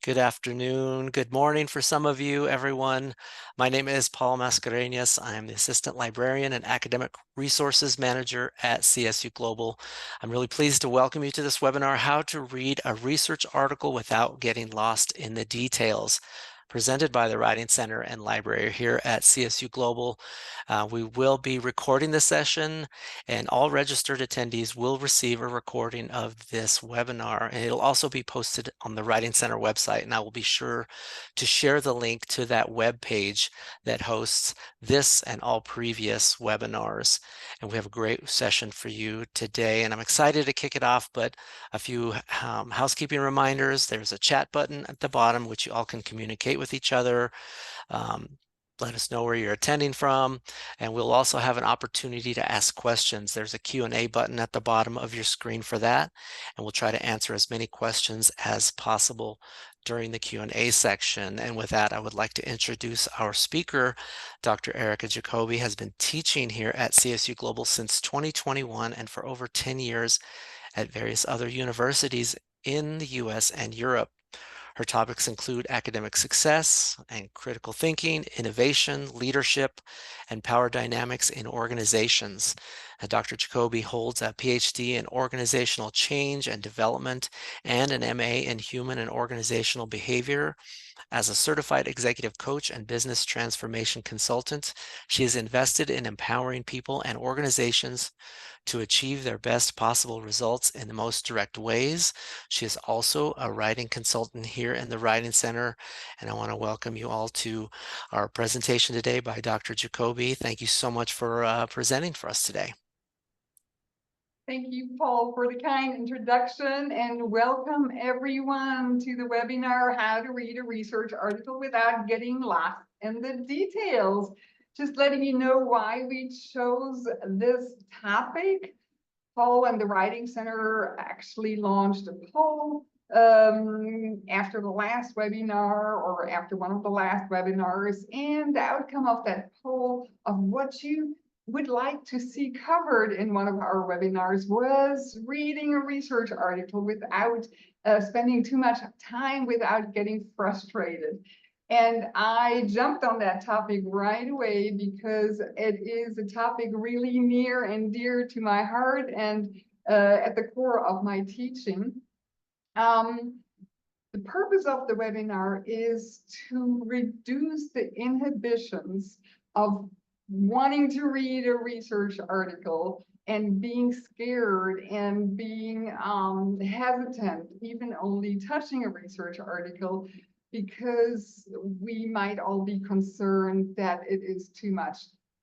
Good afternoon, good morning for some of you, everyone. My name is Paul Mascareñas. I am the Assistant Librarian and Academic Resources Manager at CSU Global. I'm really pleased to welcome you to this webinar, How to Read a Research Article Without Getting Lost in the Details, presented by the Writing Center and Library here at CSU Global. We will be recording this session, and all registered attendees will receive a recording of this webinar, and it'll also be posted on the Writing Center website, and I will be sure to share the link to that web page that hosts this and all previous webinars. And we have a great session for you today, and I'm excited to kick it off, but a few housekeeping reminders. There's a chat button at the bottom, which you all can communicate with each other. Let us know where you're attending from, and we'll also have an opportunity to ask questions. There's a Q&A button at the bottom of your screen for that, and we'll try to answer as many questions as possible during the Q&A section. And with that, I would like to introduce our speaker. Dr. Erica Jacoby has been teaching here at CSU Global since 2021 and for over 10 years at various other universities in the US and Europe. Her topics include academic success and critical thinking, innovation, leadership, and power dynamics in organizations. Dr. Jacoby holds a PhD in organizational change and development and an MA in human and organizational behavior. As a certified executive coach and business transformation consultant, she is invested in empowering people and organizations to achieve their best possible results in the most direct ways. She is also a writing consultant here in the Writing Center, and I want to welcome you all to our presentation today by Dr. Jacoby. Thank you so much for presenting for us today. Thank you, Paul, for the kind introduction, and welcome everyone to the webinar, How to Read a Research Article Without Getting Lost in the Details. Just letting you know why we chose this topic. Paul and the Writing Center actually launched a poll after the last webinar, or after one of the last webinars, and the outcome of that poll of what you would like to see covered in one of our webinars was reading a research article without spending too much time, without getting frustrated. And I jumped on that topic right away because it is a topic really near and dear to my heart and at the core of my teaching. The purpose of the webinar is to reduce the inhibitions of wanting to read a research article and being scared and being hesitant, even only touching a research article, because we might all be concerned that it is too much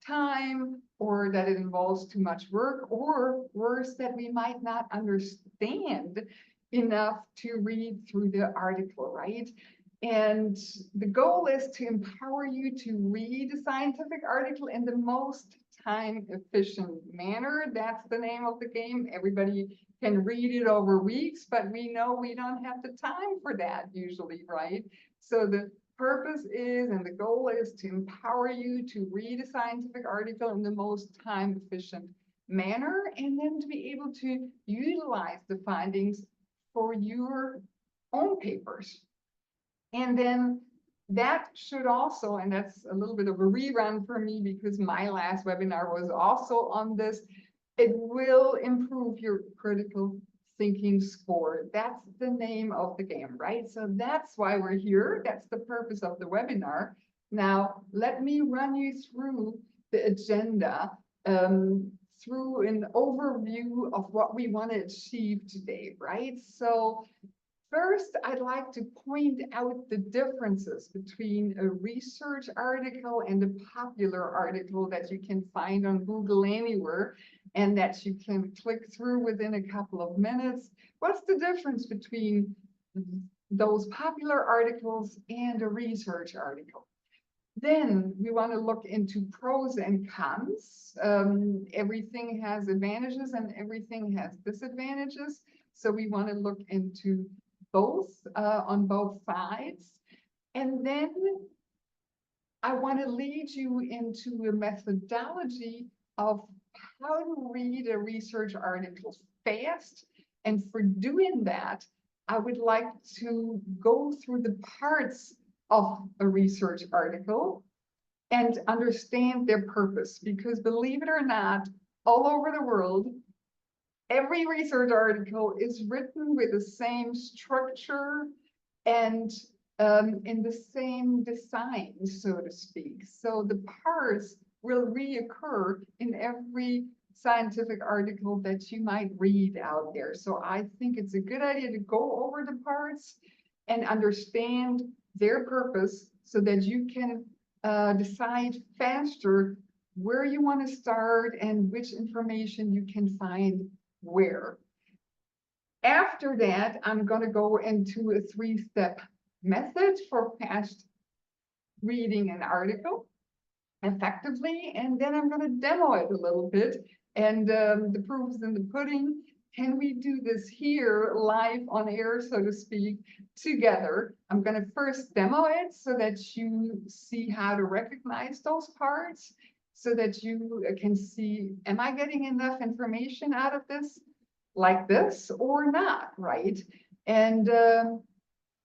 time, or that it involves too much work, or worse, that we might not understand enough to read through the article, right? And the goal is to empower you to read a scientific article in the most time-efficient manner. That's the name of the game. Everybody can read it over weeks, but we know we don't have the time for that usually, right? So the purpose is, and the goal is, to empower you to read a scientific article in the most time-efficient manner, and then to be able to utilize the findings for your own papers. And then that should also, and that's a little bit of a rerun for me because my last webinar was also on this, it will improve your critical thinking score. That's the name of the game, right? So that's why we're here. That's the purpose of the webinar. Now, let me run you through the agenda, through an overview of what we want to achieve today, right? So first, I'd like to point out the differences between a research article and a popular article that you can find on Google anywhere and that you can click through within a couple of minutes. What's the difference between those popular articles and a research article? Then we want to look into pros and cons. Everything has advantages and everything has disadvantages. So we want to look into both on both sides. And then I want to lead you into a methodology of how to read a research article fast. And for doing that, I would like to go through the parts of a research article and understand their purpose. Because believe it or not, all over the world, every research article is written with the same structure and in the same design, so to speak. So the parts will reoccur in every scientific article that you might read out there. So I think it's a good idea to go over the parts and understand their purpose so that you can decide faster where you want to start and which information you can find where. After that, I'm going to go into a 3-step method for fast reading an article effectively, and then I'm going to demo it a little bit. And the proof is in the pudding. Can we do this here live on air, so to speak, together? I'm going to first demo it so that you see how to recognize those parts, so that you can see, am I getting enough information out of this like this or not, right? And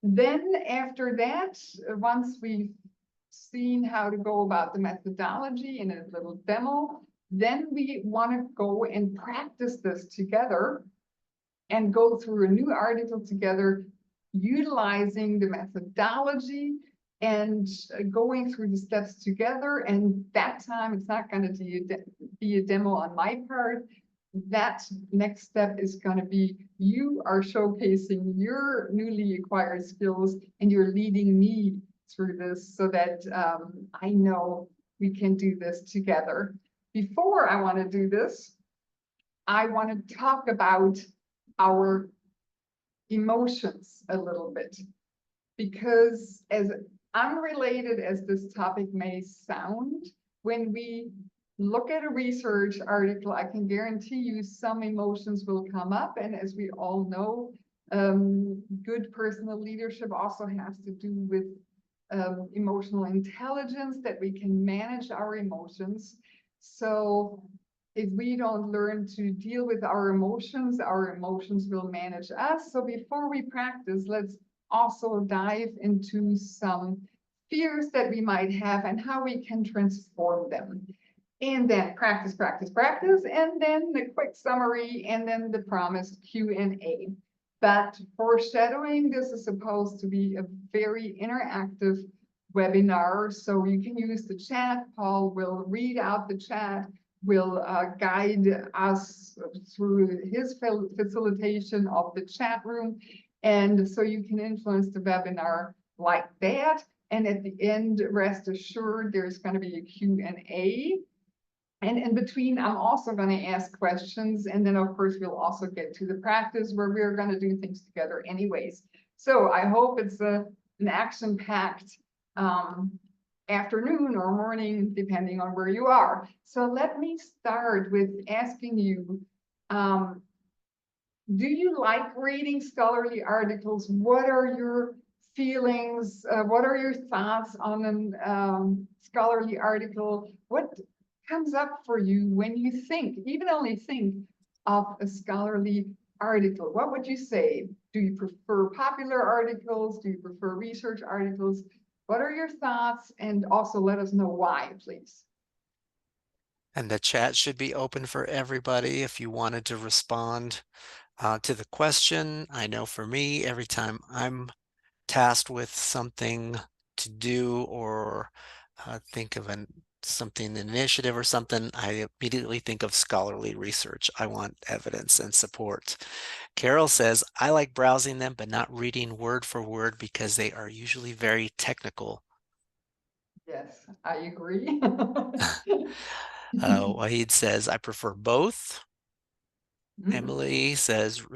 then after that, once we've seen how to go about the methodology in a little demo, then we want to go and practice this together and go through a new article together, utilizing the methodology and going through the steps together. And that time, it's not going to be a demo on my part. That next step is going to be you are showcasing your newly acquired skills and you're leading me through this so that I know we can do this together. Before I want to do this, I want to talk about our emotions a little bit, because as unrelated as this topic may sound, when we look at a research article, I can guarantee you some emotions will come up. And as we all know, good personal leadership also has to do with emotional intelligence, that we can manage our emotions. So if we don't learn to deal with our emotions will manage us. So before we practice, let's also dive into some fears that we might have and how we can transform them. And then practice, practice, practice, and then the quick summary, and then the promised Q&A. But foreshadowing, this is supposed to be a very interactive webinar, so you can use the chat. Paul will read out the chat, will guide us through his facilitation of the chat room. And so you can influence the webinar like that. And at the end, rest assured, there's going to be a Q&A. And in between, I'm also going to ask questions. And then, of course, we'll also get to the practice where we're going to do things together anyways. So I hope it's an action-packed afternoon or morning, depending on where you are. So let me start with asking you, do you like reading scholarly articles? What are your feelings? What are your thoughts on a scholarly article? What comes up for you when you think, even only think of a scholarly article? What would you say? Do you prefer popular articles? Do you prefer research articles? What are your thoughts? And also let us know why, please. And the chat should be open for everybody if you wanted to respond to the question. I know for me, every time I'm tasked with something to do or think of something initiative or something, I immediately think of scholarly research. I want evidence and support. Carol says, I like browsing them, but not reading word for word because they are usually very technical. Yes, I agree. Wahid says, I prefer both. Mhm. Emily says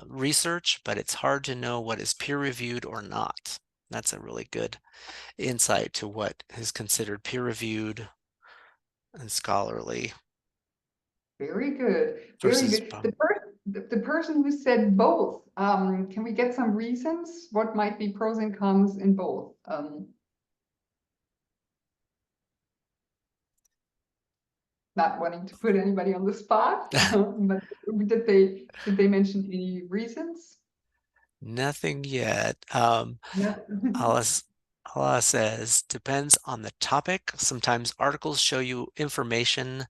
research, but it's hard to know what is peer-reviewed or not. That's a really good insight to what is considered peer-reviewed and scholarly Very good, very versus good. The person who said both, can we get some reasons? What might be pros and cons in both? Not wanting to put anybody on the spot, but did they mention any reasons? Nothing yet. Yeah. Alice, Alice says, depends on the topic. Sometimes articles show you information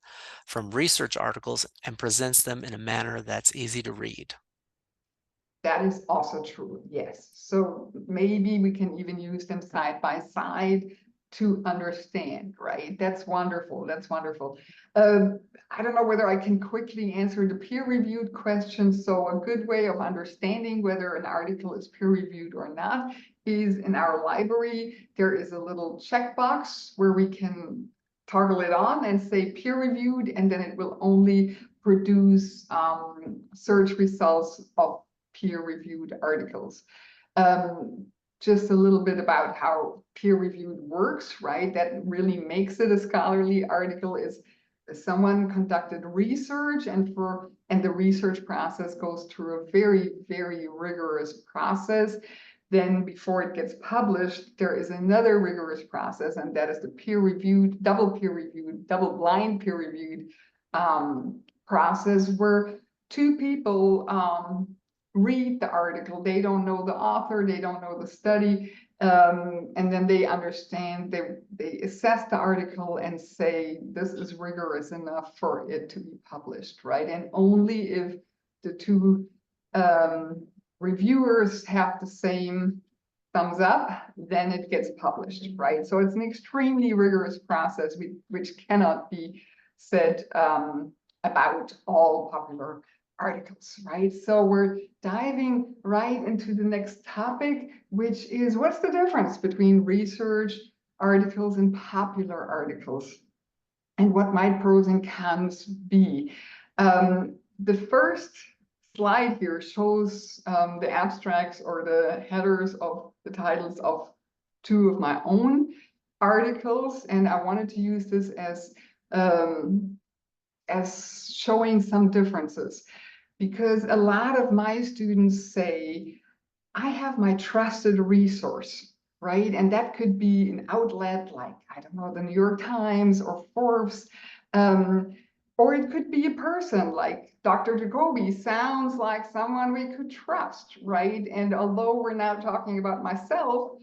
from research articles and presents them in a manner that's easy to read. That is also true, yes. So maybe we can even use them side by side to understand, right? That's wonderful. That's wonderful. I don't know whether I can quickly answer the peer-reviewed question. So a good way of understanding whether an article is peer-reviewed or not is in our library. There is a little checkbox where we can toggle it on and say peer-reviewed, and then it will only produce search results of peer-reviewed articles. Um, just a little bit about how peer-reviewed works, right? That really makes it a scholarly article is someone conducted research and the research process goes through a very, very rigorous process. Then before it gets published, there is another rigorous process, and that is the peer-reviewed, double-blind peer-reviewed process where two people read the article. They don't know the author, they don't know the study, and then they understand, they assess the article and say, this is rigorous enough for it to be published, right? And only if the two reviewers have the same thumbs up, then it gets published, right? So it's an extremely rigorous process, which cannot be said about all popular articles, right? So we're diving right into the next topic, which is what's the difference between research articles and popular articles, and what might pros and cons be? The first slide here shows the abstracts or the headers of the titles of two of my own articles, and I wanted to use this as showing some differences, because a lot of my students say, I have my trusted resource, right? And that could be an outlet like, I don't know, the New York Times or Forbes, or it could be a person like Dr. Jacoby sounds like someone we could trust, right? And although we're now talking about myself,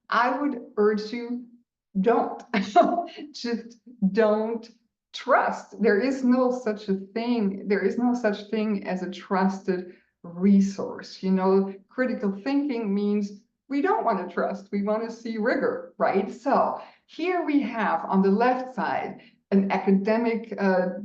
I would urge you, don't. Just don't trust. There is no such a thing. There is no such thing as a trusted resource. You know, critical thinking means we don't want to trust. We want to see rigor, right? So here we have on the left side an academic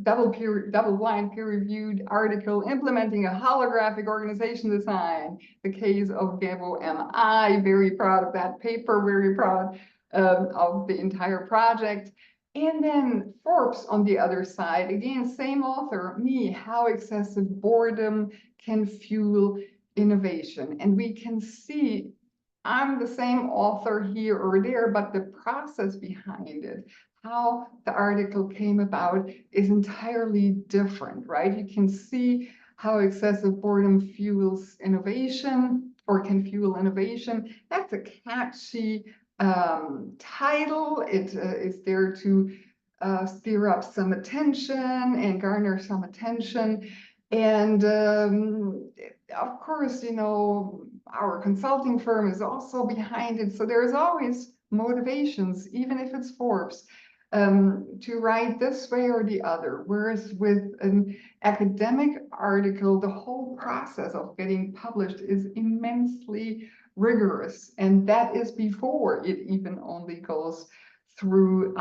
double-blind peer-reviewed article implementing a holographic organization design, the case of Gabo MI. Very proud of that paper, very proud of the entire project. And then Forbes on the other side, again, same author, me, how excessive boredom can fuel innovation. And we can see I'm the same author here or there, but the process behind it, how the article came about is entirely different, right? You can see how excessive boredom fuels innovation or can fuel innovation. That's a catchy title. It is there to stir up some attention and garner some attention. And of course, you know, our consulting firm is also behind it. So there's always motivations, even if it's Forbes, to write this way or the other. Whereas with an academic article, the whole process of getting published is immensely rigorous. And that is before it even only goes through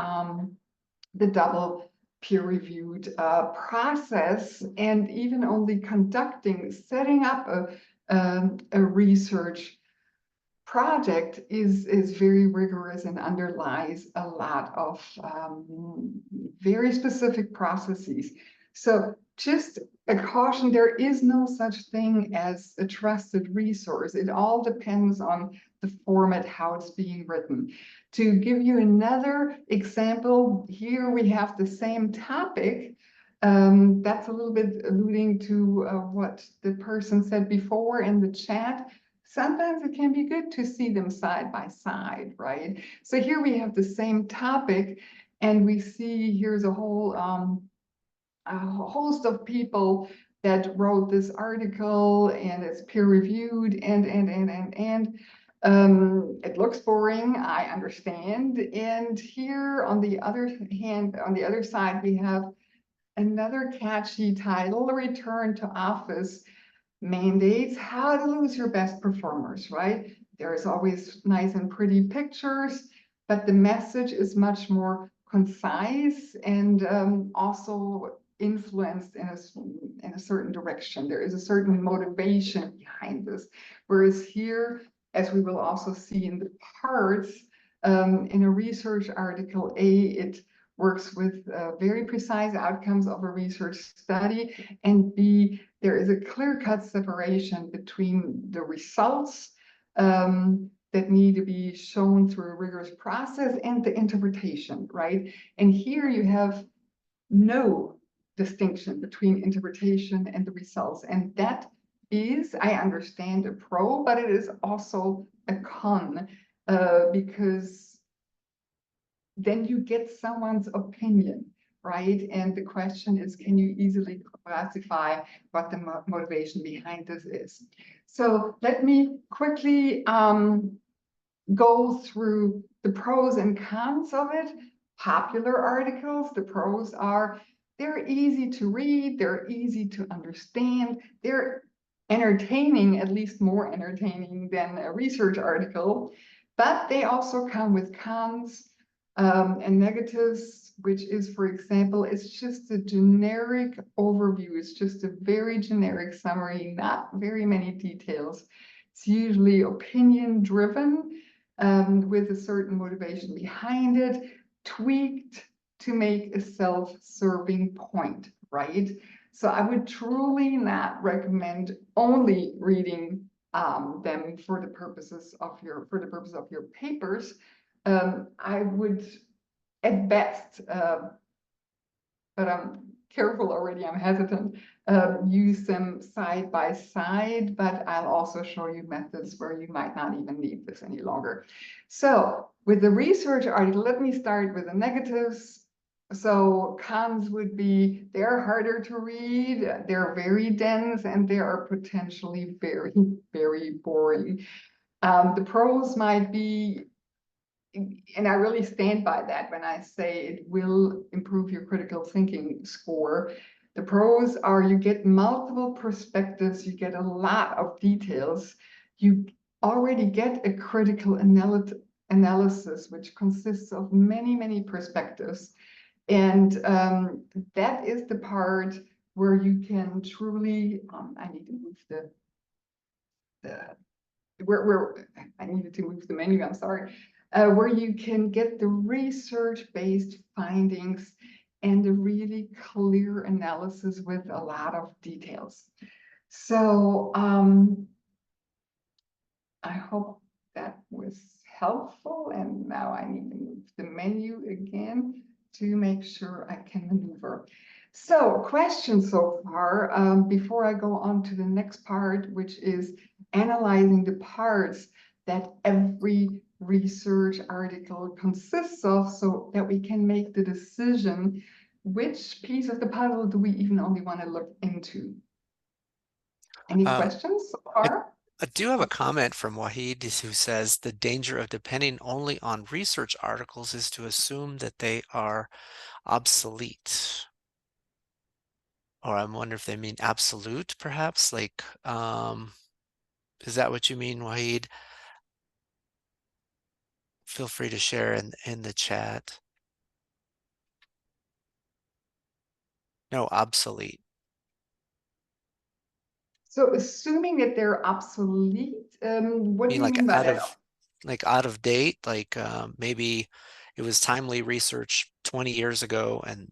the double peer-reviewed process, and even only setting up a research project is very rigorous and underlies a lot of very specific processes. So just a caution, there is no such thing as a trusted resource. It all depends on the format, how it's being written. To give you another example, here we have the same topic. That's a little bit alluding to what the person said before in the chat. Sometimes it can be good to see them side by side, right? So here we have the same topic, and we see here's a whole host of people that wrote this article and it's peer reviewed and it looks boring, I understand. And here on the other hand, on the other side, we have another catchy title, Return to Office Mandates, How to Lose Your Best Performers, right? There's always nice and pretty pictures, but the message is much more concise and also influenced in a certain direction. There is a certain motivation behind this. Whereas here, as we will also see in the parts, in a research article, it works with very precise outcomes of a research study, and B, there is a clear-cut separation between the results that need to be shown through a rigorous process and the interpretation, right? And here you have no distinction between interpretation and the results. And that is, I understand, a pro, but it is also a con, because then you get someone's opinion, right? And the question is, can you easily classify what the motivation behind this is? So let me quickly go through the pros and cons of it. Popular articles, the pros are they're easy to read, they're easy to understand, they're entertaining, at least more entertaining than a research article, but they also come with cons and negatives, which is, for example, it's just a generic overview. It's just a very generic summary, not very many details. It's usually opinion driven, with a certain motivation behind it, tweaked to make a self-serving point, right? So I would truly not recommend only reading them for the purposes of your papers. I would, at best, but I'm careful already, I'm hesitant, use them side by side, but I'll also show you methods where you might not even need this any longer. So with the research article, let me start with the negatives. So cons would be they're harder to read, they're very dense, and they are potentially very, very boring. The pros might be, and I really stand by that when I say it will improve your critical thinking score. The pros are you get multiple perspectives, you get a lot of details, you already get a critical analysis, which consists of many, many perspectives. And that is the part where you can truly, I need to move the where I needed to move the menu, I'm sorry, where you can get the research-based findings and a really clear analysis with a lot of details. So I hope that was helpful. And now I need to move the menu again to make sure I can maneuver. So questions so far, before I go on to the next part, which is analyzing the parts that every research article consists of so that we can make the decision, which piece of the puzzle do we even only want to look into? Any Um, questions so I, far? I do have a comment from Wahid who says the danger of depending only on research articles is to assume that they are obsolete. Or I'm wondering if they mean absolute, perhaps? Like, is that what you mean, Wahid? Feel free to share in the chat. No, obsolete. So assuming that they're obsolete, I what do mean you like mean by that? out of date, like maybe it was timely research 20 years ago, and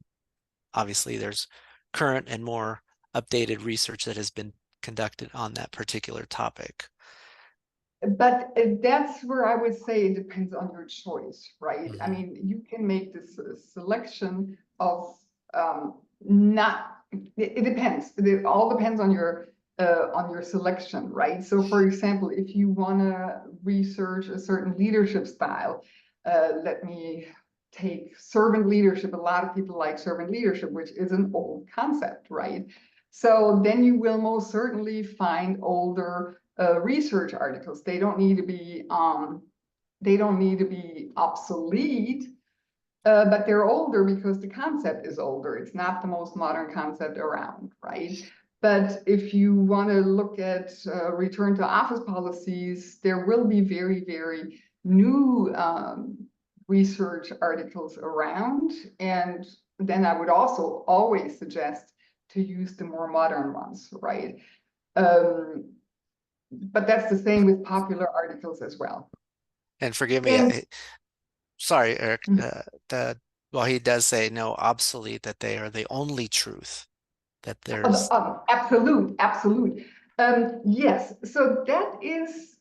obviously there's current and more updated research that has been conducted on that particular topic. But that's where I would say it depends on your choice, right? I Mhm. mean, you can make this selection of not. It depends. It all depends on your selection, right? So, for example, if you want to research a certain leadership style, let me take servant leadership. A lot of people like servant leadership, which is an old concept, right? So then you will most certainly find older research articles. They don't need to be obsolete, but they're older because the concept is older. It's not the most modern concept around, right? But if you want to look at return to office policies, there will be very, very new research articles around. And then I would also always suggest to use the more modern ones, right? Um, but that's the same with popular articles as well. And forgive me, And sorry, Eric, well, he does say no, obsolete, that they are the only truth, that there's, absolute, absolute. Yes, so that is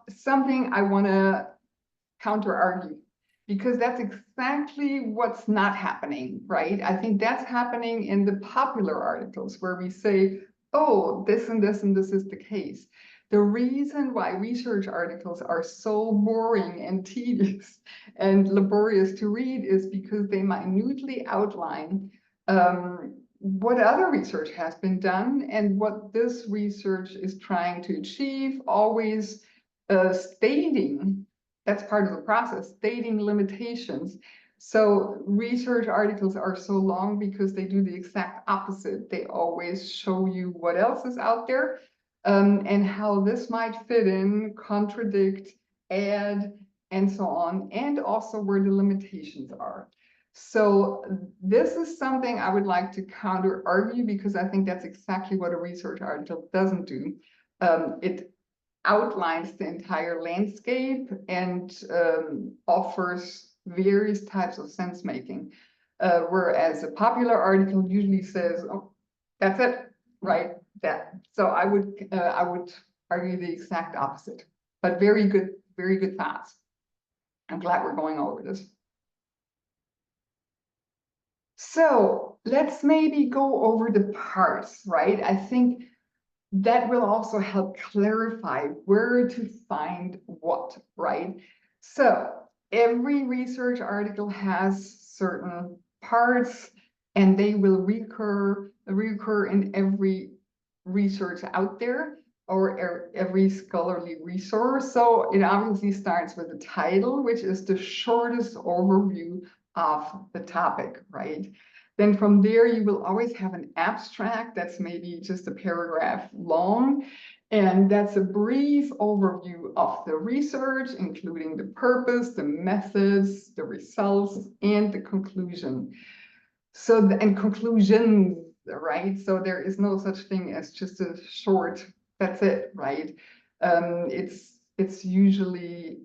something I want to counter argue because that's exactly what's not happening, right? I think that's happening in the popular articles where we say, oh, this and this and this is the case. The reason why research articles are so boring and tedious and laborious to read is because they minutely outline what other research has been done and what this research is trying to achieve, always stating, that's part of the process, stating limitations. So research articles are so long because they do the exact opposite. They always show you what else is out there, and how this might fit in, contradict, add, and so on, and also where the limitations are. So this is something I would like to counter argue because I think that's exactly what a research article doesn't do. It outlines the entire landscape and offers various types of sense making. Whereas a popular article usually says, oh, that's it, right? That. So I would argue the exact opposite, but very good thoughts. I'm glad we're going over this. So let's maybe go over the parts, right? I think that will also help clarify where to find what, right? So every research article has certain parts and they will recur in every research out there or every scholarly resource. So it obviously starts with the title, which is the shortest overview of the topic, right? Then from there, you will always have an abstract that's maybe just a paragraph long. And that's a brief overview of the research, including the purpose, the methods, the results, and the conclusion. So, and conclusions, right? So there is no such thing as just a short, that's it, right? It's usually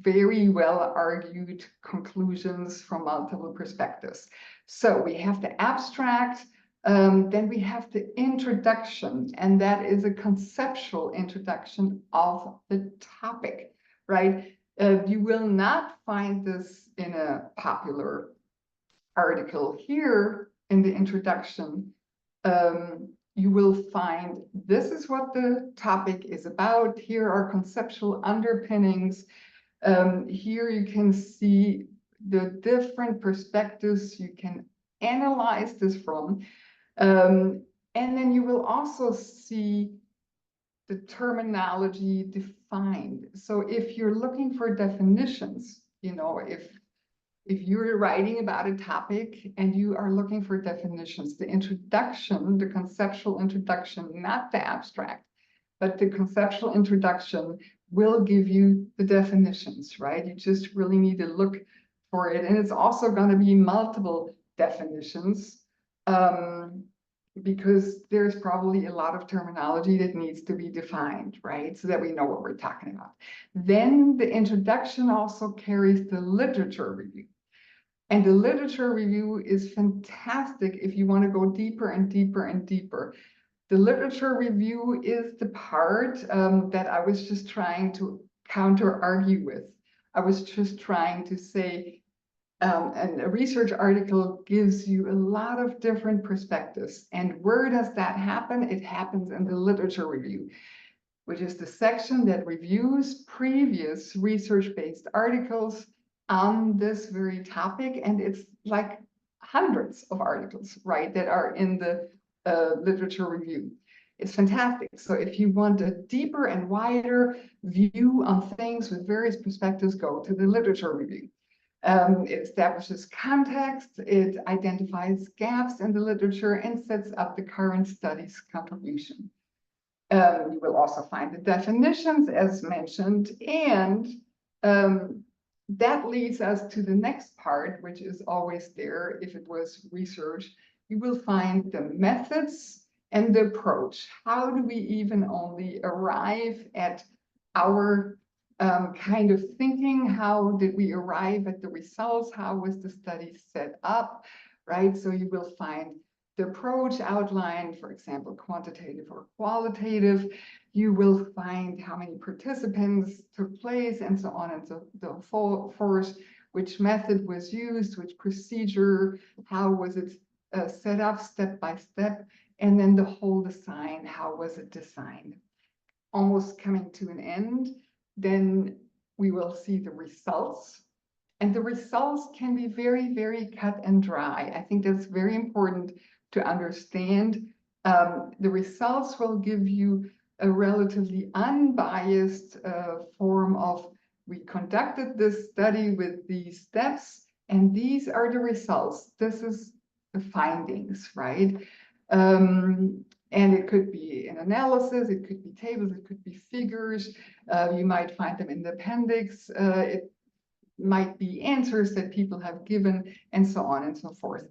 very well argued conclusions from multiple perspectives. So we have the abstract, then we have the introduction, and that is a conceptual introduction of the topic, right? You will not find this in a popular article. Here in the introduction, you will find this is what the topic is about. Here are conceptual underpinnings. Here you can see the different perspectives you can analyze this from. And then you will also see the terminology defined. So if you're looking for definitions, you know, if you're writing about a topic and you are looking for definitions, the introduction, the conceptual introduction, not the abstract, but the conceptual introduction will give you the definitions, right? You just really need to look for it. And it's also going to be multiple definitions because there's probably a lot of terminology that needs to be defined, right? So that we know what we're talking about. Then the introduction also carries the literature review. And the literature review is fantastic if you want to go deeper and deeper and deeper. The literature review is the part that I was just trying to counter argue with. I was just trying to say, and a research article gives you a lot of different perspectives. And where does that happen? It happens in the literature review, which is the section that reviews previous research-based articles on this very topic. And it's like hundreds of articles, right, that are in the literature review. It's fantastic. So if you want a deeper and wider view on things with various perspectives, go to the literature review. It establishes context, it identifies gaps in the literature, and sets up the current study's contribution. You will also find the definitions as mentioned, and that leads us to the next part, which is always there if it was research. You will find the methods and the approach. How do we even only arrive at our kind of thinking? How did we arrive at the results? How was the study set up, right? So you will find the approach outlined, for example, quantitative or qualitative. You will find how many participants took place and so on and so forth, which method was used, which procedure, how was it set up step by step, and then the whole design, how was it designed? Almost coming to an end, then we will see the results. And the results can be very, very cut and dry. I think that's very important to understand. The results will give you a relatively unbiased form of, we conducted this study with these steps, and these are the results. This is the findings, right? And it could be an analysis, it could be tables, it could be figures. You might find them in the appendix. It might be answers that people have given, and so on and so forth.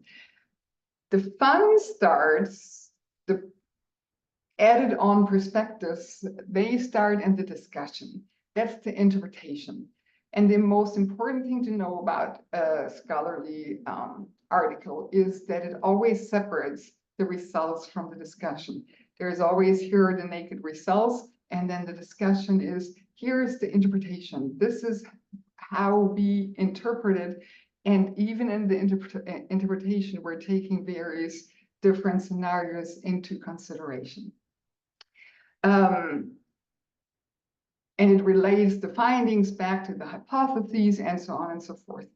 The fun starts, the added on perspectives, they start in the discussion. That's the interpretation. And the most important thing to know about a scholarly article is that it always separates the results from the discussion. There's always here are the naked results, and then the discussion is, here's the interpretation. This is how we interpret it. And even in the interpretation, we're taking various different scenarios into consideration. And it relates the findings back to the hypotheses and so on and so forth.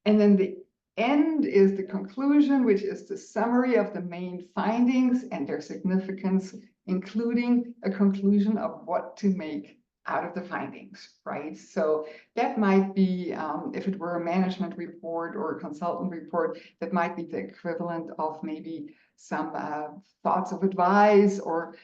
And then the end is the conclusion, which is the summary of the main findings and their significance, including a conclusion of what to make out of the findings, right? So that might be, if it were a management report or a consultant report, that might be the equivalent of maybe some thoughts of advice or,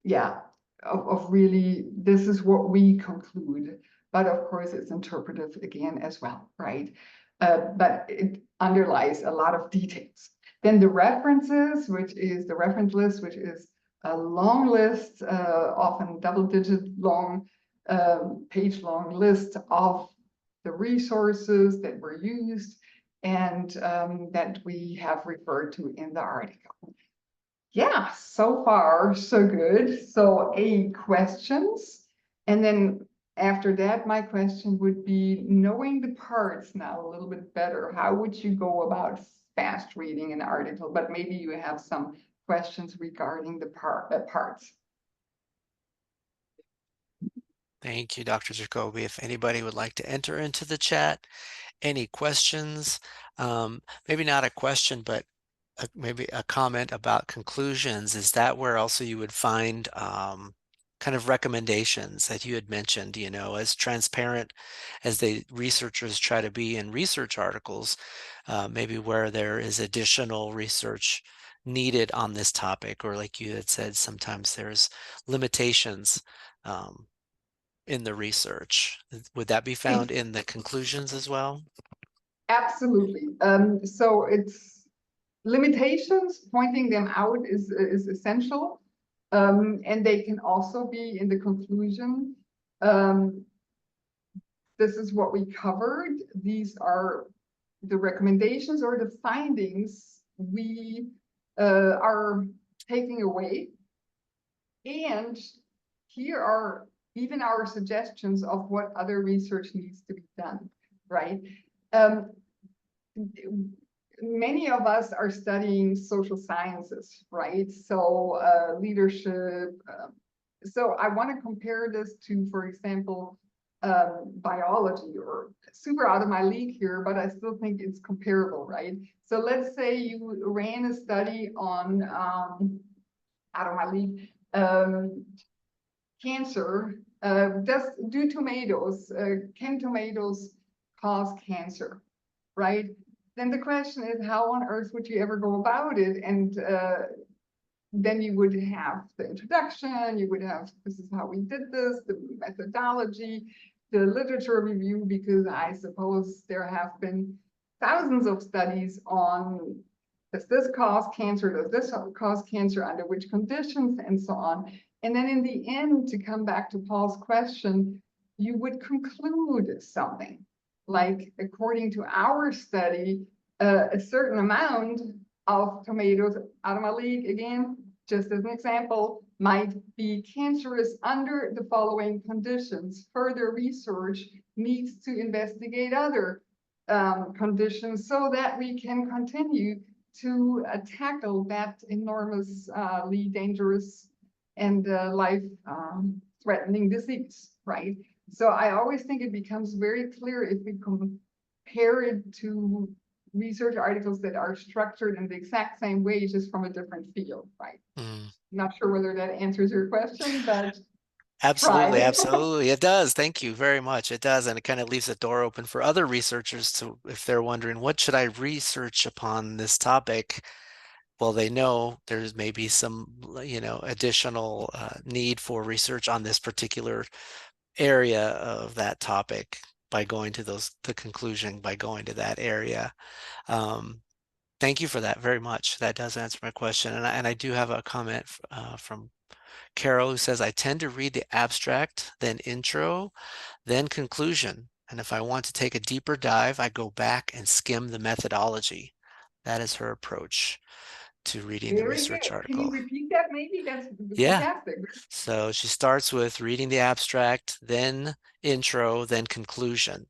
yeah, of really, this is what we conclude. But of course, it's interpretive again as well, right? But it underlies a lot of details. Then the references, which is the reference list, which is a long list, often double-digit long, page-long list of the resources that were used and that we have referred to in the article. Yeah, so far, so good. So questions. And then after that, my question would be, knowing the parts now a little bit better, how would you go about fast reading an article? But maybe you have some questions regarding the parts. Thank you, Dr. Jacoby. If anybody would like to enter into the chat, any questions, maybe not a question, but maybe a comment about conclusions. Is that where also you would find kind of recommendations that you had mentioned, you know, as transparent as the researchers try to be in research articles, maybe where there is additional research needed on this topic, or like you had said, sometimes there's limitations in the research. Would that be found in the conclusions as well? Absolutely. So it's limitations, pointing them out is essential. And they can also be in the conclusion. This is what we covered. These are the recommendations or the findings we are taking away. And here are even our suggestions of what other research needs to be done, right? Many of us are studying social sciences, right? So leadership. So I want to compare this to, for example, biology or super out of my league here, but I still think it's comparable, right? So let's say you ran a study on out of my league cancer. Do tomatoes, can tomatoes cause cancer, right? Then the question is, how on earth would you ever go about it? And then you would have the introduction, you would have, this is how we did this, the methodology, the literature review, because I suppose there have been thousands of studies on, does this cause cancer, does this cause cancer, under which conditions, and so on. And then in the end, to come back to Paul's question, you would conclude something. Like, according to our study, a certain amount of tomatoes out of my league, again, just as an example, might be cancerous under the following conditions. Further research needs to investigate other conditions so that we can continue to tackle that enormously dangerous and life-threatening disease, right? So I always think it becomes very clear if we compare it to research articles that are structured in the exact same way, just from a different field, right? Mm. Not sure whether that answers your question, but Absolutely, try. absolutely. It does. Thank you very much. It does. And it kind of leaves a door open for other researchers to, if they're wondering, what should I research upon this topic? Well, they know there's maybe some, additional need for research on this particular area of that topic by going to the conclusion by going to that area. Um, Thank you for that very much. That does answer my question. And I do have a comment from Carol, who says, I tend to read the abstract, then intro, then conclusion. And if I want to take a deeper dive, I go back and skim the methodology. That is her approach to reading the Very research good. Can you article. repeat that maybe? That's Yeah. fantastic. So she starts with reading the abstract, then intro, then conclusion.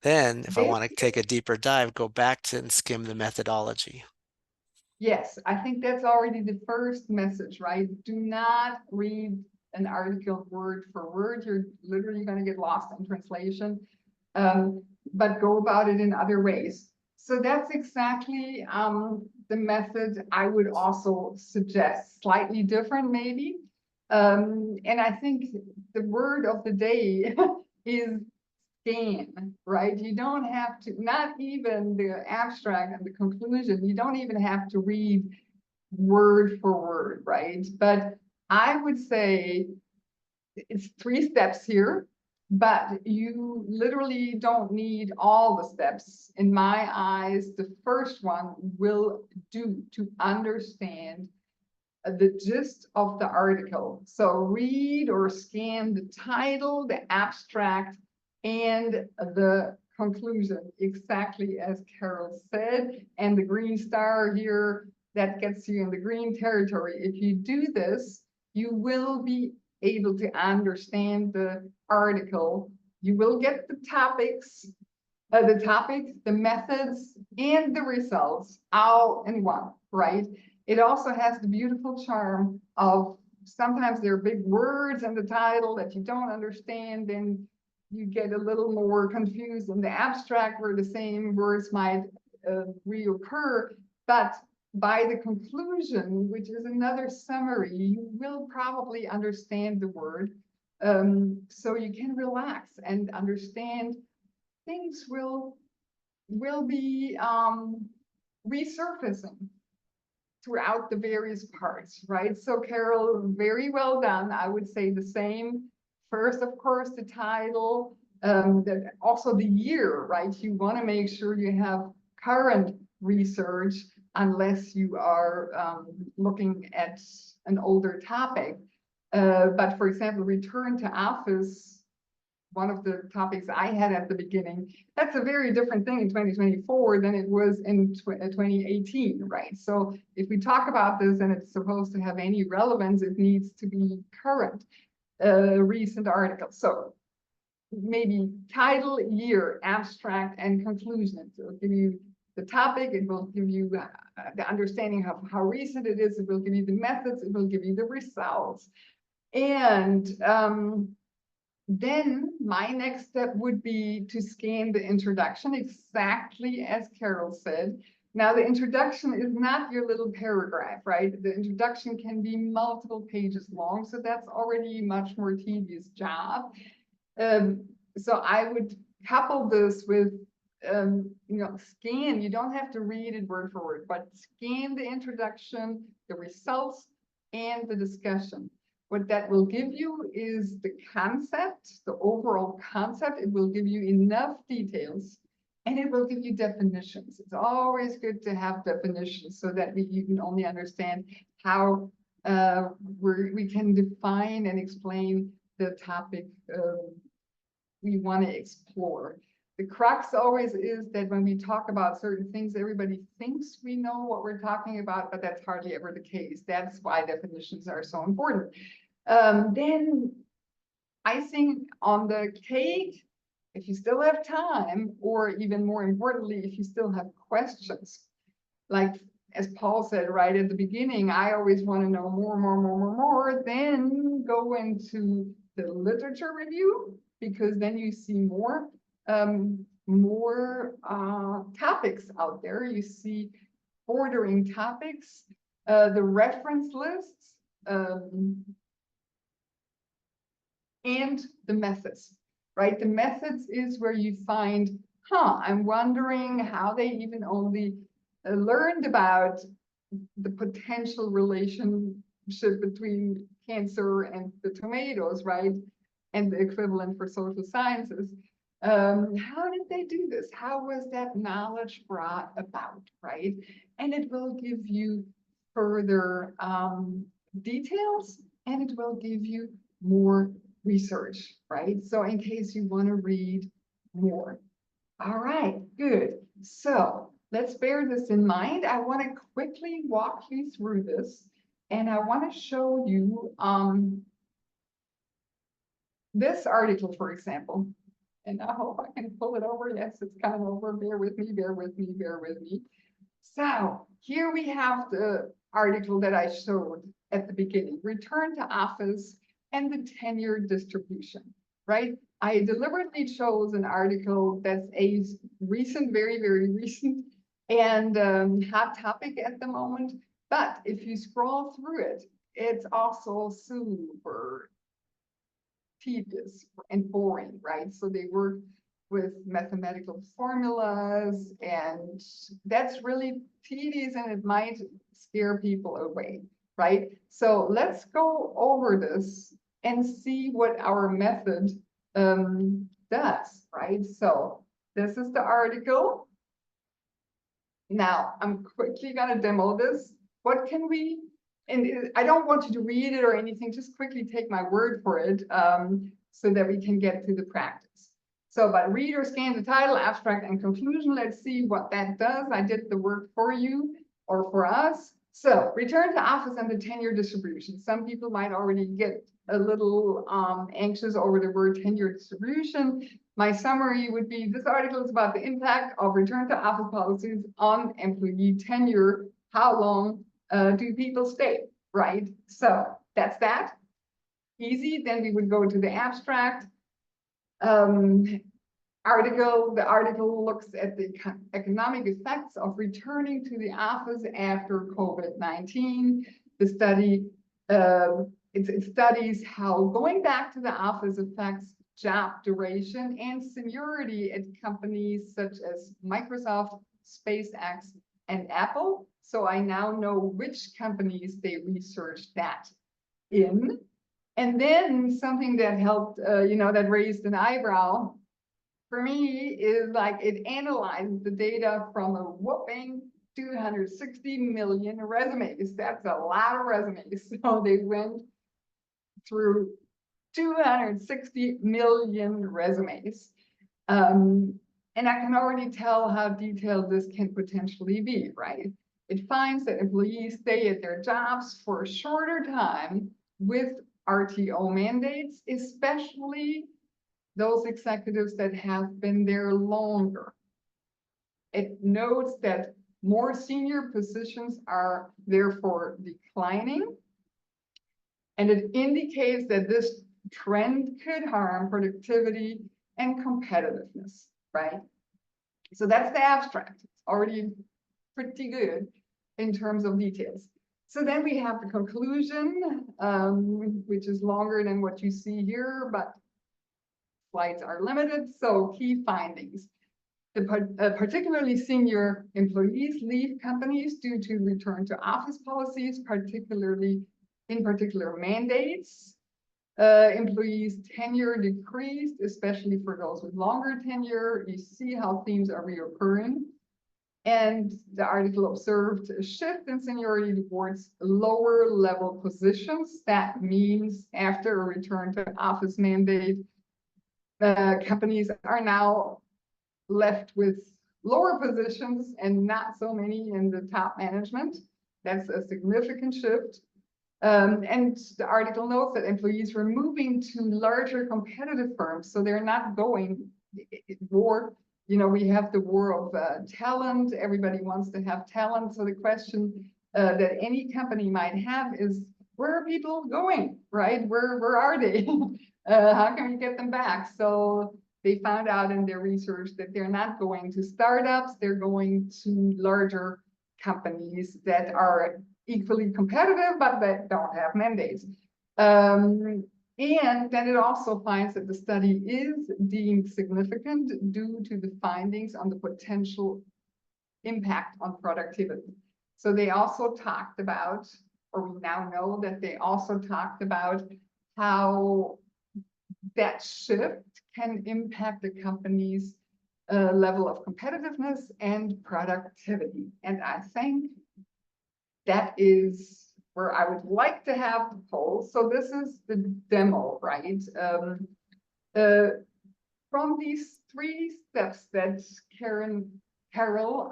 Then, if I Very want to take a deeper dive, go back to and skim the methodology. Yes, I think that's already the first message, right? Do not read an article word for word. You're literally going to get lost in translation, but go about it in other ways. So that's exactly the method I would also suggest. Slightly different, maybe. And I think the word of the day is scan, right? You don't have to, not even the abstract and the conclusion, you don't even have to read word for word, right? But I would say it's 3 steps here, but you literally don't need all the steps. In my eyes, the first one will do to understand the gist of the article. So read or scan the title, the abstract, and the conclusion, exactly as Carol said. And the green star here, that gets you in the green territory. If you do this, you will be able to understand the article. You will get the topics, the methods, and the results all in one, right? It also has the beautiful charm of sometimes there are big words in the title that you don't understand, and you get a little more confused in the abstract where the same words might reoccur. But by the conclusion, which is another summary, you will probably understand the word. So you can relax and understand things will be resurfacing throughout the various parts, right? So Carol, very well done. I would say the same. First, of course, the title, also the year, right? You want to make sure you have current research unless you are looking at an older topic. But for example, return to office, one of the topics I had at the beginning, that's a very different thing in 2024 than it was in 2018, right? So if we talk about this and it's supposed to have any relevance, it needs to be current, recent article. So maybe title, year, abstract, and conclusion. So it'll give you the topic, it will give you the understanding of how recent it is, it will give you the methods, it will give you the results. And Then my next step would be to scan the introduction, exactly as Carol said. Now, the introduction is not your little paragraph, right? The introduction can be multiple pages long, so that's already a much more tedious job. So I would couple this with, scan. You don't have to read it word for word, but scan the introduction, the results, and the discussion. What that will give you is the concept, the overall concept. It will give you enough details, and it will give you definitions. It's always good to have definitions so that you can only understand how we can define and explain the topic we want to explore. The crux always is that when we talk about certain things, everybody thinks we know what we're talking about, but that's hardly ever the case. That's why definitions are so important. Then icing on the cake, if you still have time, or even more importantly, if you still have questions, like as Paul said right at the beginning, I always want to know more, then go into the literature review, because then you see more topics out there. You see bordering topics, the reference lists, and the methods, right? The methods is where you find, I'm wondering how they even only learned about the potential relationship between cancer and the tomatoes, right? And the equivalent for social sciences. How did they do this? How was that knowledge brought about, right? And it will give you further details, and it will give you more research, right? So in case you want to read more. All right, good. So let's bear this in mind. I want to quickly walk you through this, and I want to show you this article, for example. And I hope I can pull it over. Yes, it's coming over. Bear with me, bear with me, bear with me. So here we have the article that I showed at the beginning, return to office and the tenure distribution, right? I deliberately chose an article that's a recent, very, very recent and hot topic at the moment. But if you scroll through it, it's also super tedious and boring, right? So they work with mathematical formulas, and that's really tedious, and it might scare people away, right? So let's go over this and see what our method does, right? So this is the article. Now I'm quickly gonna demo this. What can we, and I don't want you to read it or anything, just quickly take my word for it so that we can get to the practice. So, but read or scan the title, abstract, and conclusion. Let's see what that does. I did the work for you or for us. So, return to office and the tenure distribution. Some people might already get a little anxious over the word tenure distribution. My summary would be, this article is about the impact of return to office policies on employee tenure. How long do people stay, right? So that's that. Easy. Then we would go to the abstract article. The article looks at the economic effects of returning to the office after COVID-19. The study, it studies how going back to the office affects job duration and seniority at companies such as Microsoft, SpaceX, and Apple. So I now know which companies they researched that in. And then something that helped, that raised an eyebrow for me is like it analyzed the data from a whopping 260 million resumes. That's a lot of resumes. So they went through 260 million resumes. And I can already tell how detailed this can potentially be, right? It finds that employees stay at their jobs for a shorter time with RTO mandates, especially those executives that have been there longer. It notes that more senior positions are therefore declining. And it indicates that this trend could harm productivity and competitiveness, right? So that's the abstract. It's already pretty good in terms of details. So then we have the conclusion, which is longer than what you see here, but slides are limited. So key findings. Particularly senior employees leave companies due to return to office policies, in particular mandates. Employees' tenure decreased, especially for those with longer tenure. You see how themes are reoccurring. And the article observed a shift in seniority towards lower level positions. That means after a return to office mandate, companies are now left with lower positions and not so many in the top management. That's a significant shift. And the article notes that employees were moving to larger competitive firms, so they're not going war. You know, we have the war of talent. Everybody wants to have talent. So the question that any company might have is, where are people going, right? Where are they? How can we get them back? So they found out in their research that they're not going to startups, they're going to larger companies that are equally competitive, but that don't have mandates. And then it also finds that the study is deemed significant due to the findings on the potential impact on productivity. So they also talked about, or we now know that they also talked about how that shift can impact the company's level of competitiveness and productivity. And I think that is where I would like to have the poll. So this is the demo, right? From these 3 steps that Carol,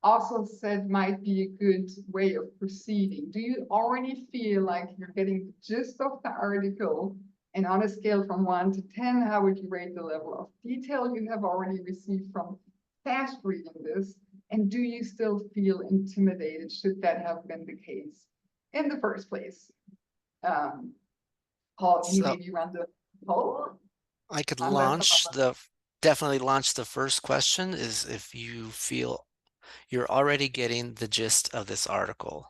also said might be a good way of proceeding. Do you already feel like you're getting the gist of the article? And on a scale from 1 to 10, how would you rate the level of detail you have already received from fast reading this? And do you still feel intimidated, should that have been the case in the first place? Paul, can you So maybe run the poll? I could Unless definitely launch the first question is if you feel you're already getting the gist of this article.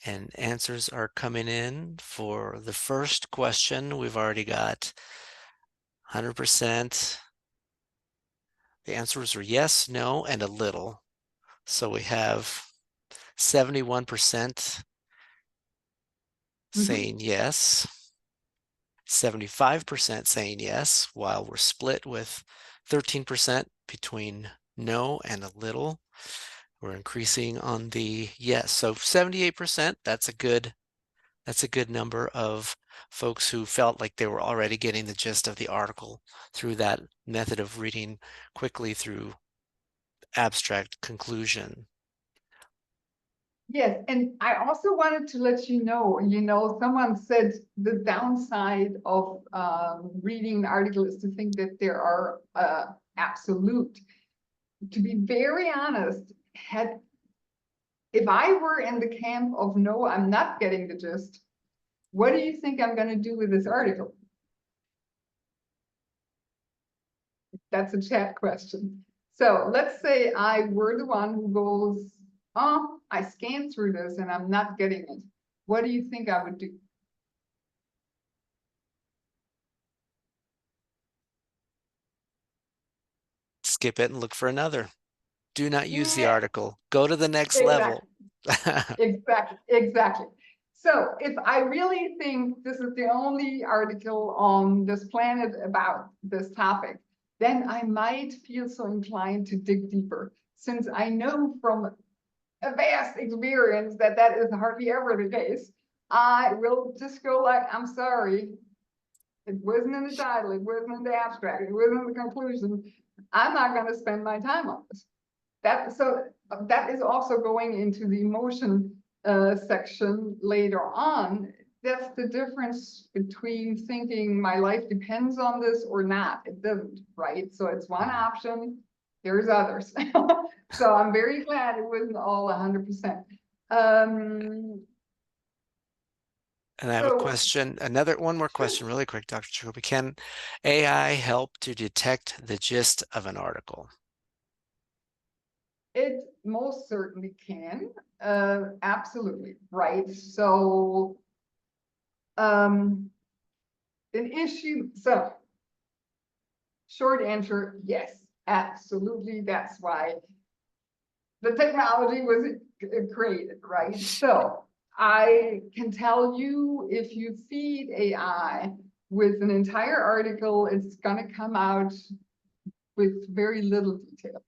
And answers are coming in for the first question. We've already got 100%. The answers are yes, no, and a little. So we have 71% saying yes, 75% saying yes, while we're split with 13% between no and a little. We're increasing on the yes. So 78%, that's a good number of folks who felt like they were already getting the gist of the article through that method of reading quickly through abstract conclusion. Yes, and I also wanted to let you know, someone said the downside of reading an article is to think that there are absolute. To be very honest, if I were in the camp of no, I'm not getting the gist, what do you think I'm going to do with this article? That's a chat question. So let's say I were the one who goes, oh, I scanned through this and I'm not getting it. What do you think I would do? Skip it and look for another. Do not use the Yeah, article. Go to the next level. exactly. Exactly. So if I really think this is the only article on this planet about this topic, then I might feel so inclined to dig deeper, since I know from a vast experience that that is hardly ever the case. I will just go like, I'm sorry, it wasn't in the title, it wasn't in the abstract, it wasn't in the conclusion. I'm not going to spend my time on this. That is also going into the emotion section later on. That's the difference between thinking my life depends on this or not. It doesn't, right? So it's one option. There's others. So I'm very glad it wasn't all 100%. And I have a So question, one more sure, question really quick, Dr. Jacoby. Can AI help to detect the gist of an article? it most certainly can. Absolutely, right? So an issue, so short answer, yes, absolutely. That's why the technology was created, right? So I can tell you, if you feed AI with an entire article, it's going to come out with very little detail,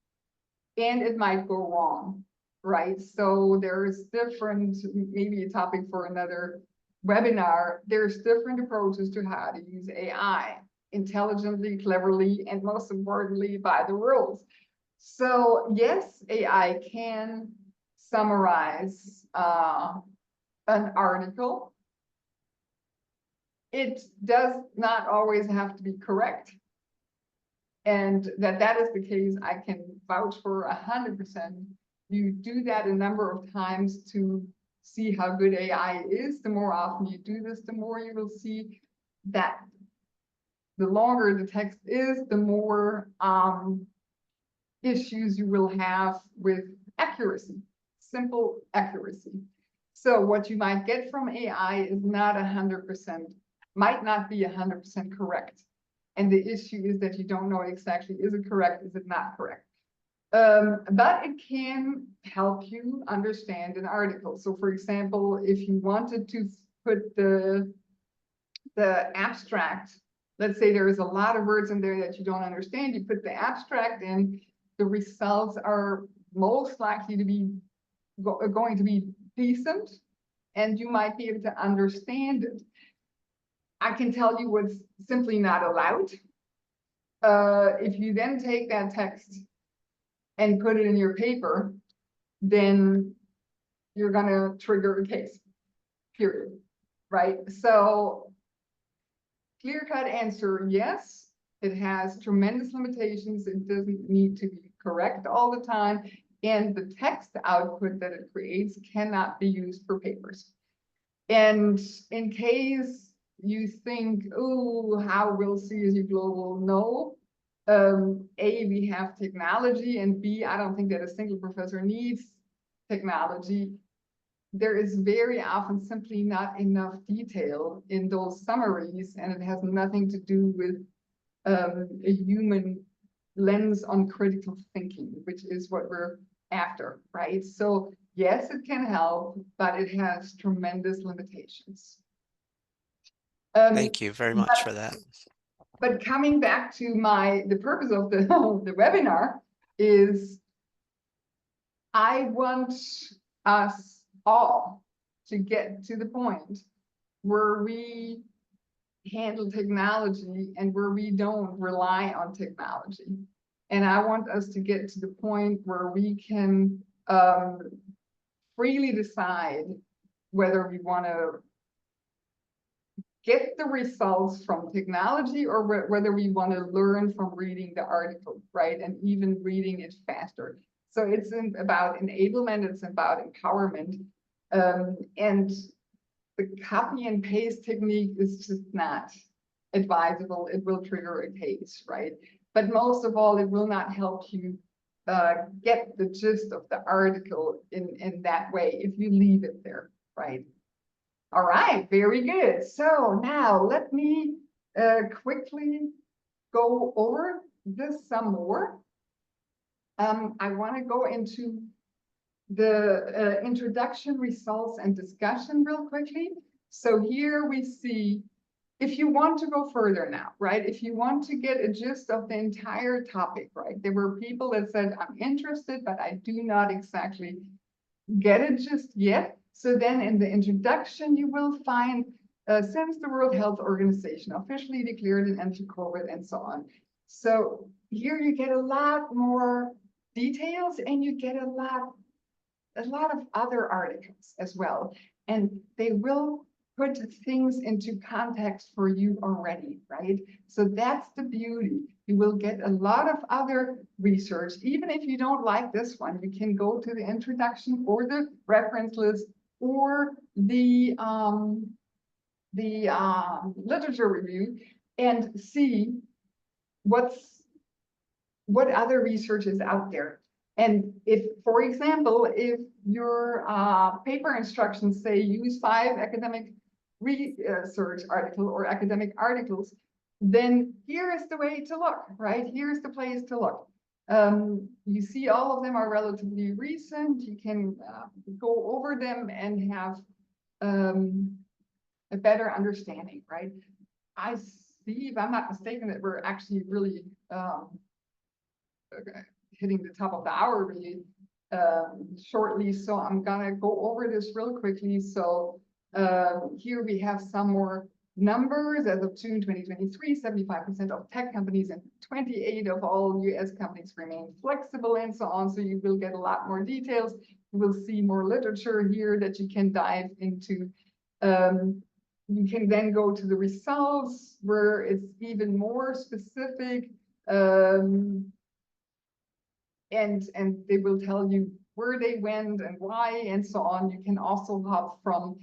and it might go wrong, right? So there's different, maybe a topic for another webinar, there's different approaches to how to use AI intelligently, cleverly, and most importantly, by the rules. So yes, AI can summarize an article. It does not always have to be correct. And that is the case, I can vouch for 100%. You do that a number of times to see how good AI is. The more often you do this, the more you will see that the longer the text is, the more issues you will have with accuracy, simple accuracy. So what you might get from AI is not 100%, might not be 100% correct. And the issue is that you don't know exactly, is it correct, is it not correct? But it can help you understand an article. So for example, if you wanted to put the abstract, let's say there is a lot of words in there that you don't understand, you put the abstract in, the results are most likely to be going to be decent, and you might be able to understand it. I can tell you what's simply not allowed. If you then take that text and put it in your paper, then you're going to trigger a case, period. Right? So clear-cut answer, yes. It has tremendous limitations. It doesn't need to be correct all the time. And the text output that it creates cannot be used for papers. And in case you think, oh, how will CSU Global know? A, we have technology, and B, I don't think that a single professor needs technology. There is very often simply not enough detail in those summaries, and it has nothing to do with a human lens on critical thinking, which is what we're after, right? So yes, it can help, but it has tremendous limitations. Um, Thank you very much for but, that. but coming back to the purpose of the webinar is I want us all to get to the point where we handle technology and where we don't rely on technology. And I want us to get to the point where we can freely decide whether we want to get the results from technology or whether we want to learn from reading the article, right? And even reading it faster. So it's about enablement, it's about empowerment. And the copy and paste technique is just not advisable. It will trigger a case, right? But most of all, it will not help you get the gist of the article in that way if you leave it there, right? All right, very good. So now let me quickly go over this some more. I want to go into the introduction, results, and discussion real quickly. So here we see, if you want to go further now, right? If you want to get a gist of the entire topic, right? There were people that said, I'm interested, but I do not exactly get it just yet. So then in the introduction, you will find, since the World Health Organization officially declared an end to COVID and so on. So here you get a lot more details, and you get a lot of other articles as well. And they will put things into context for you already, right? So that's the beauty. You will get a lot of other research. Even if you don't like this one, you can go to the introduction or the reference list or the the literature review and see what's what other research is out there. And if, for example, if your paper instructions say use 5 academic research article or academic articles, then here is the way to look, right? Here's the place to look. You see all of them are relatively recent. You can go over them and have a better understanding, right? I see, if I'm not mistaken, that we're actually really hitting the top of the hour really shortly. So I'm gonna go over this real quickly. So here we have some more numbers. As of June 2023, 75% of tech companies and 28 of all US companies remain flexible and so on. So you will get a lot more details. You will see more literature here that you can dive into. You can then go to the results where it's even more specific. And they will tell you where they went and why and so on. You can also hop from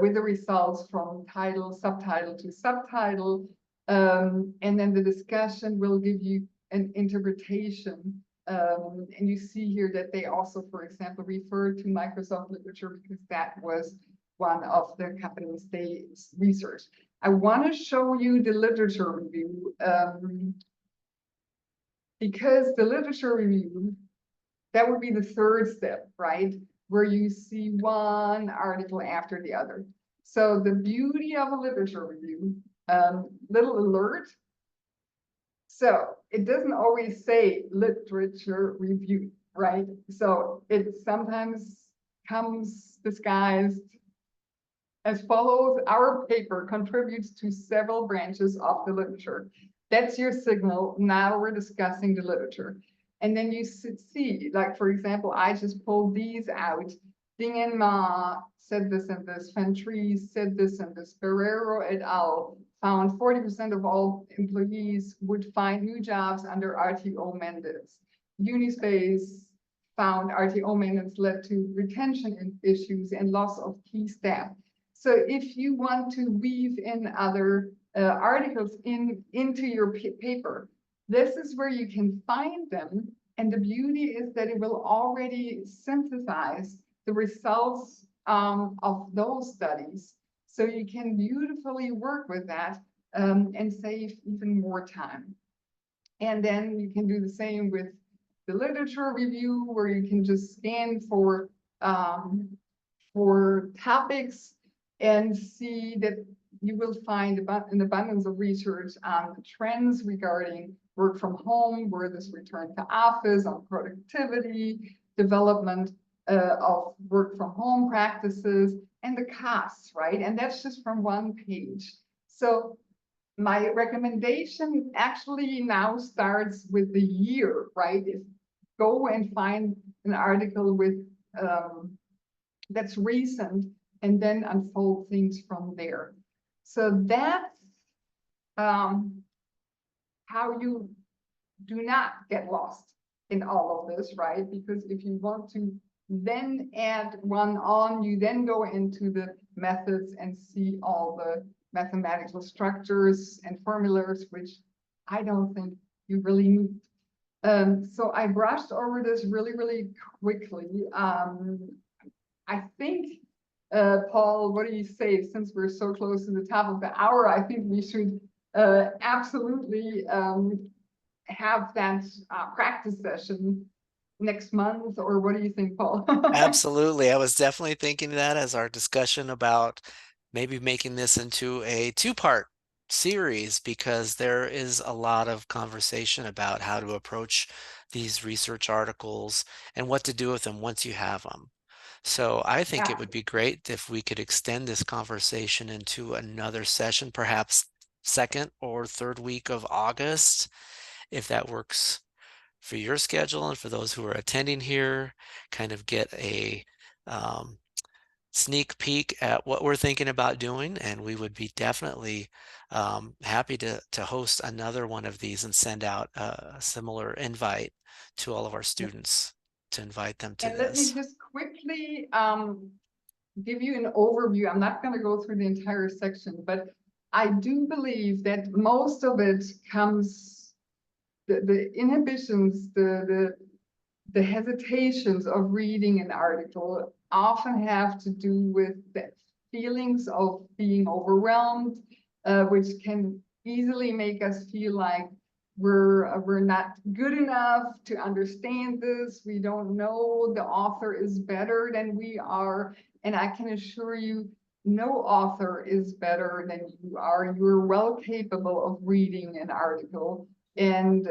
with the results from title, subtitle to subtitle. And then the discussion will give you an interpretation. And you see here that they also, for example, refer to Microsoft literature because that was one of the companies they researched. I want to show you the literature review. Because the literature review, that would be the third step, right? Where you see one article after the other. So the beauty of a literature review, little alert. So it doesn't always say literature review, right? So it sometimes comes disguised as follows. Our paper contributes to several branches of the literature. That's your signal. Now we're discussing the literature. And then you see, like, for example, I just pulled these out. Ding and Ma said this and this. Fentries said this and this. Ferrero et al. Found 40% of all employees would find new jobs under RTO mandates. Unispace found RTO mandates led to retention issues and loss of key staff. So if you want to weave in other articles into your paper, this is where you can find them. And the beauty is that it will already synthesize the results of those studies. So you can beautifully work with that and save even more time. And then you can do the same with the literature review, where you can just scan for topics and see that you will find an abundance of research on the trends regarding work from home, where this return to office, on productivity, development of work from home practices, and the costs, right? And that's just from one page. So my recommendation actually now starts with the year, right? Go and find an article with that's recent and then unfold things from there. So that's how you do not get lost in all of this, right? Because if you want to then add one on, you then go into the methods and see all the mathematical structures and formulas, which I don't think you really need. So I brushed over this really, really quickly. I think, Paul, what do you say? Since we're so close to the top of the hour, I think we should absolutely have that practice session next month, or what do you think, Paul? Absolutely. I was definitely thinking that as our discussion about maybe making this into a two-part series, because there is a lot of conversation about how to approach these research articles and what to do with them once you have them. So I think it Yeah, would be great if we could extend this conversation into another session, perhaps second or third week of August, if that works for your schedule and for those who are attending here, kind of get a sneak peek at what we're thinking about doing. And we would be definitely happy to host another one of these and send out a similar invite to all of our students to invite them to and let me this. just quickly give you an overview. I'm not going to go through the entire section, but I do believe that most of it comes, the inhibitions, the hesitations of reading an article often have to do with the feelings of being overwhelmed, which can easily make us feel like we're not good enough to understand this. We don't know, the author is better than we are. And I can assure you, no author is better than you are. You're well capable of reading an article. And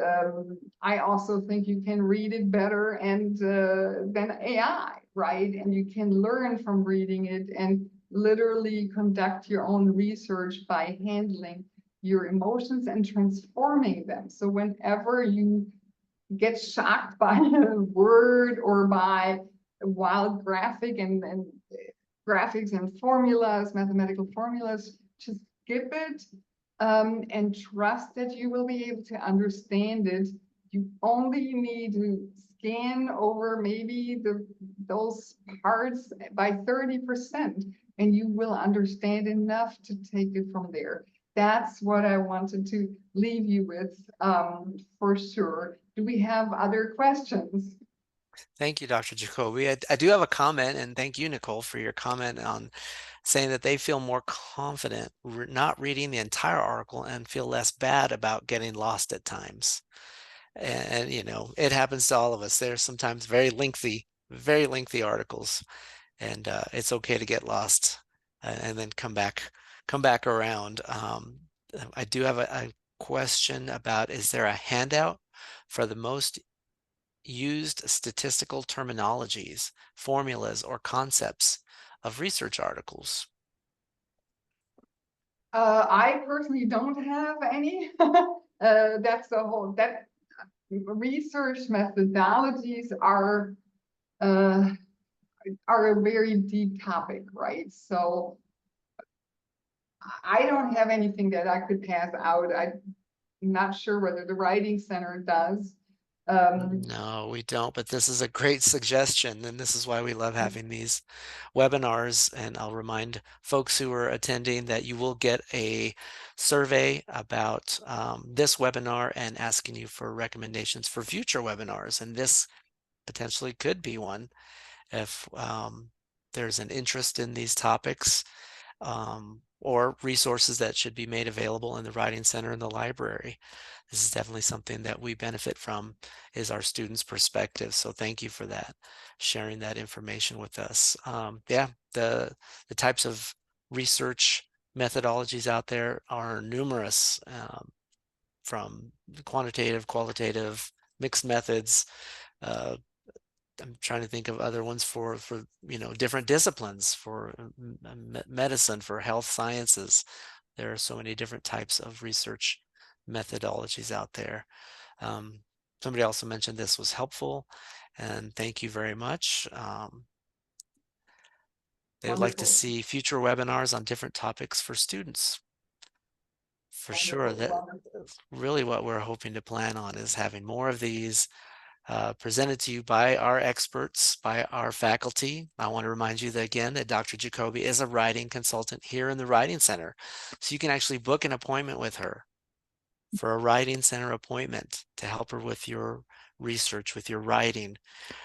I also think you can read it better and than AI, right? And you can learn from reading it and literally conduct your own research by handling your emotions and transforming them. So whenever you get shocked by a word or by a wild graphic and graphics and formulas, mathematical formulas, just skip it and trust that you will be able to understand it. You only need to scan over maybe those parts by 30%, and you will understand enough to take it from there. That's what I wanted to leave you with, for sure. Do we have other questions? Thank you, Dr. Jacoby. I do have a comment, and thank you, Nicole, for your comment on saying that they feel more confident not reading the entire article and feel less bad about getting lost at times. And, you know, it happens to all of us. There's sometimes very lengthy articles, and it's okay to get lost and then come back around. I do have a question about, is there a handout for the most used statistical terminologies, formulas, or concepts of research articles? I personally don't have any. That's the whole, that research methodologies uh, are a very deep topic, right? So I don't have anything that I could pass out. I'm not sure whether the Writing Center does. Um, No, we don't, but this is a great suggestion, and this is why we love having these webinars. And I'll remind folks who are attending that you will get a survey about this webinar and asking you for recommendations for future webinars. And this potentially could be one if there's an interest in these topics, or resources that should be made available in the Writing Center and the library. This is definitely something that we benefit from, is our students' perspective. So thank you for that, sharing that information with us. Yeah, the types of research methodologies out there are numerous, from quantitative, qualitative, mixed methods. Uh, I'm trying to think of other ones for you know, different disciplines, for medicine, for health sciences. There are so many different types of research methodologies out there. Um, Somebody also mentioned this was helpful, and thank you very much. They would like to Wonderful, see future webinars on different topics for students. For sure, wonderful, that wonderful. really what we're hoping to plan on is having more of these presented to you by our experts, by our faculty. I want to remind you that again, that Dr. Jacoby is a writing consultant here in the Writing Center. So you can actually book an appointment with her for a Writing Center appointment to help her with your research, with your writing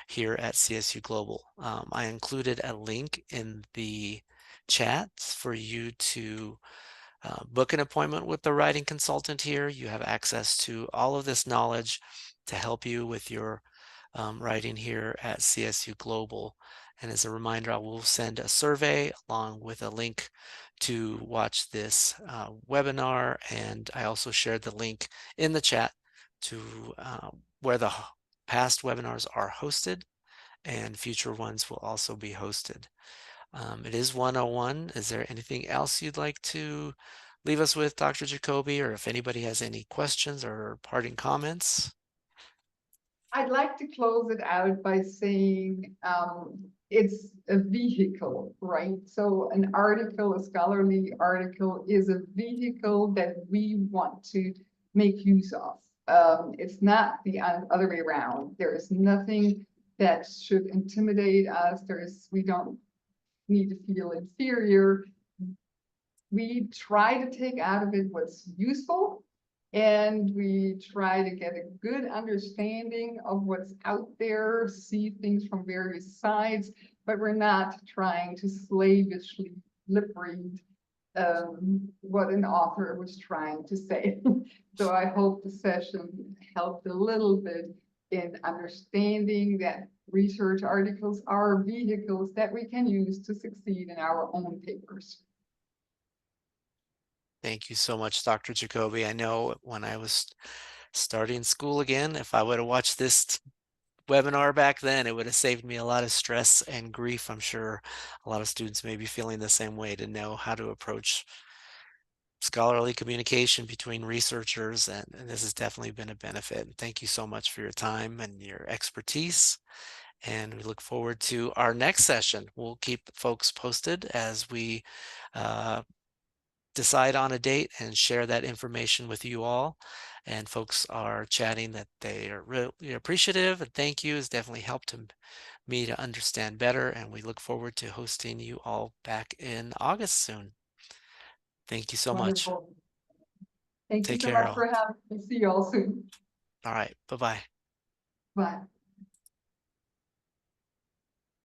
here at CSU Global. I included a link in the chat for you to book an appointment with the writing consultant here. You have access to all of this knowledge to help you with your writing here at CSU Global. And as a reminder, I will send a survey along with a link to watch this webinar. And I also shared the link in the chat to where the past webinars are hosted, and future ones will also be hosted. It is 101. Is there anything else you'd like to leave us with, Dr. Jacoby, or if anybody has any questions or parting comments? I'd like to close it out by saying it's a vehicle, right? So an article, a scholarly article, is a vehicle that we want to make use of. It's not the other way around. There is nothing that should intimidate us. We don't need to feel inferior. We try to take out of it what's useful, and we try to get a good understanding of what's out there, see things from various sides, but we're not trying to slavishly lip read what an author was trying to say. So I hope the session helped a little bit in understanding that research articles are vehicles that we can use to succeed in our own papers. Thank you so much, Dr. Jacoby. I know when I was starting school again, if I would have watched this webinar back then, it would have saved me a lot of stress and grief. I'm sure a lot of students may be feeling the same way to know how to approach scholarly communication between researchers, and this has definitely been a benefit. Thank you so much for your time and your expertise. And we look forward to our next session. We'll keep folks posted as we uh, decide on a date and share that information with you all. And folks are chatting that they are really appreciative, and thank you has definitely helped me to understand better. And we look forward to hosting you all back in August soon. Thank you so much. Wonderful. Thank you Take so care much all. for having me. See you all soon. All right. Bye-bye. Bye.